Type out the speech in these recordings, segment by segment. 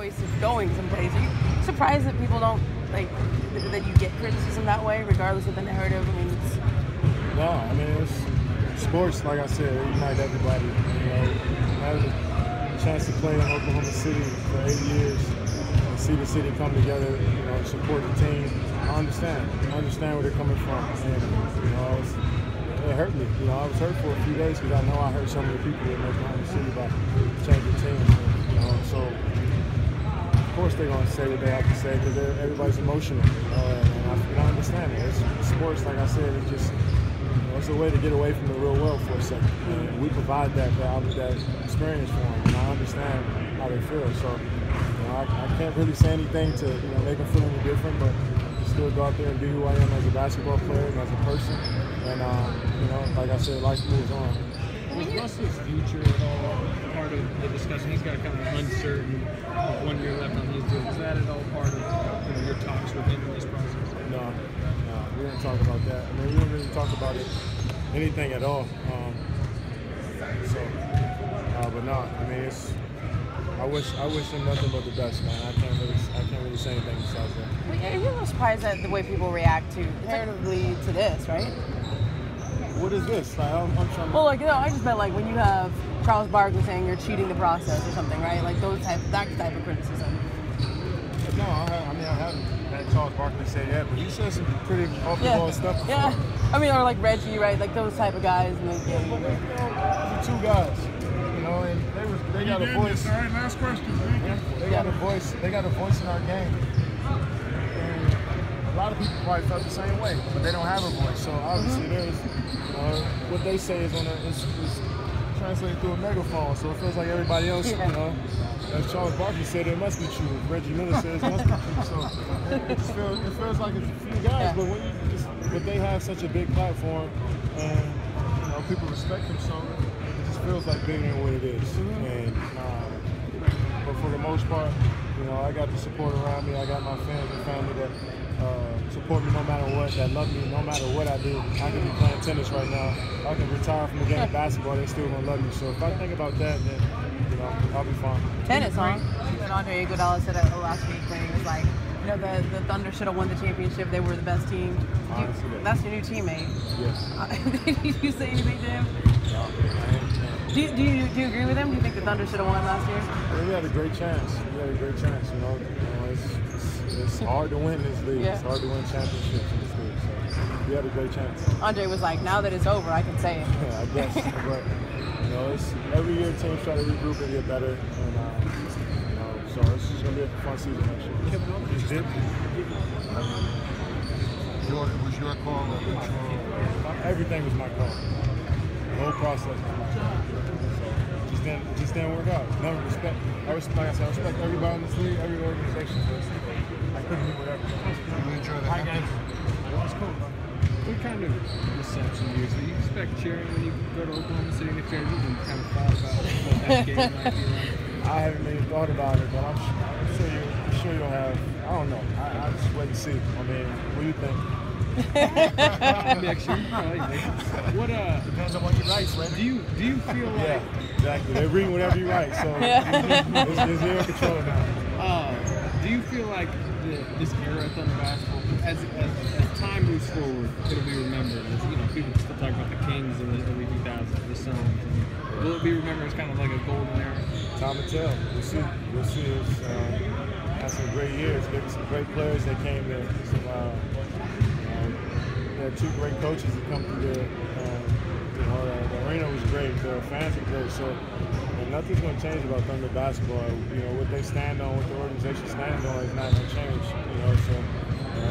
choice of going someplace. Are you surprised that people don't like that you get criticism that way, regardless of the narrative? I mean, it's... No, I mean it's sports. Like I said, it unites everybody. You know, having a chance to play in Oklahoma City for 8 years and see the city come together, you know, support the team. I understand where they're coming from, and you know, it hurt me. You know, I was hurt for a few days because I know I hurt so many people in Oklahoma City by changing teams. You know, so of course they're gonna say what they have to say because everybody's emotional, and I understand it. It's sports, like I said, it's just. It's a way to get away from the real world for a second. And we provide that experience for them, and I understand how they feel. So, you know, I can't really say anything to make them feel any different, but to still go out there and be who I am as a basketball player and as a person. And you know, like I said, life moves on. Was Russell's future at all part of the discussion? He's got kind of uncertain, 1 year left on his deal. Was that at all part of your talks with him in this process? No, we didn't talk about that. I mean, we didn't really talk about it, anything at all. But no, I mean, I wish him nothing but the best, man. I can't really say anything besides that. Well, you're not surprised at the way people react narratively to this, right? What is this? Like, I'm trying to... Well, like, I just meant like when you have Charles Barkley saying you're cheating the process or something, right? Like that type of criticism. No, I haven't had Charles Barkley say that, but he said some pretty off-the-ball stuff before. Yeah, I mean, or like Reggie, right? Like those type of guys. And those are two guys, you know, and they got a voice. All right, last question. They got a voice. They got a voice in our game. And a lot of people probably felt the same way, but they don't have a voice. So obviously, there's what they say is is translated through a megaphone. So it feels like everybody else, you know. As Charles Barkley said, it must be true. Reggie Miller says it must be true. So it feels like it's a few guys, but they have such a big platform, and you know, people respect them, so it just feels like bigger than what it is. And but for the most part, you know, I got the support around me. I got my fans and family that support me no matter what, that love me no matter what I do. I could be playing tennis right now. I can retire from the game of basketball. They're still gonna love me. So if I think about that, then you know, I'll be fine. Tennis, huh? And Andre Iguodala said it last week when he was like, you know, the Thunder should have won the championship. They were the best team. That's your new teammate. Yes. Did you say anything to him? No. Do you agree with him? Do you think the Thunder should have won last year? I mean, we had a great chance. You know, it's hard to win this league. Yeah. It's hard to win championships in this league. So we had a great chance. Andre was like, now that it's over, I can say it. Yeah, I guess. But you know, it's every year teams try to regroup and get better, and you know, so it's just gonna be a fun season next year. Just did. Was your call or control? Everything was my call. The whole process was my call. So it just didn't work out. Never respect. Like I said, I respect everybody in this league, every organization. I couldn't do whatever. You enjoy the Hi guys. That's cool. What kind of reception do you expect cheering when you go to Oklahoma City next year? You kind of thought about what that game might be like? I haven't really thought about it, but I'm sure you'll have. I don't know. I just wait and see. I mean, what do you think? Next year, what depends on what you write, man. Do you feel like? Yeah, exactly. They read whatever you write, so it's your control now. Do you feel like this era of Thunder basketball, as time moves forward, it'll be remembered as, you know, people still talk about the Kings in the early 2000s, the Suns. Will it be remembered as kind of like a golden era? Time will tell. We'll see. It's had some great years, getting some great players that came there. We had two great coaches that come through there. You know, the arena was great. The fans were great. So nothing's going to change about Thunder basketball. You know, what they stand on, what the organization stands on is not going to change. You know, so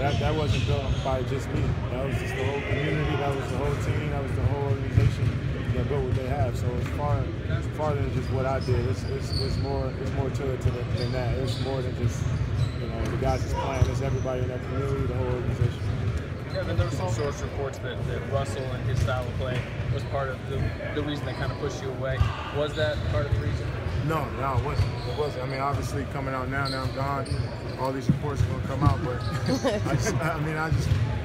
that wasn't built by just me. That was just the whole community. That was the whole team. That was the whole organization that built what they have. So it's far than just what I did. It's more to it than that. It's more than just, you know, the guys just playing. It's everybody in that community, the whole organization. Kevin, there were some source reports that Russell and his style of play was part of the reason that kind of pushed you away. Was that part of the reason? No, it wasn't. It wasn't. I mean, obviously coming out now I'm gone, all these reports are going to come out, but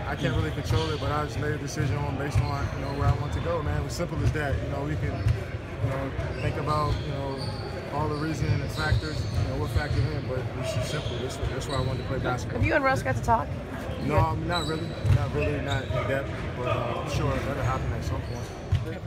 I can't really control it, but I just made a decision based on, you know, where I want to go, man. It was simple as that. You know, we can, you know, think about, you know, all the reason and the factors, what factor in, but it's just simple. That's why I wanted to play basketball. Have you and Russ got to talk? No, not really, not in depth, but I'm sure that'll happen at some point.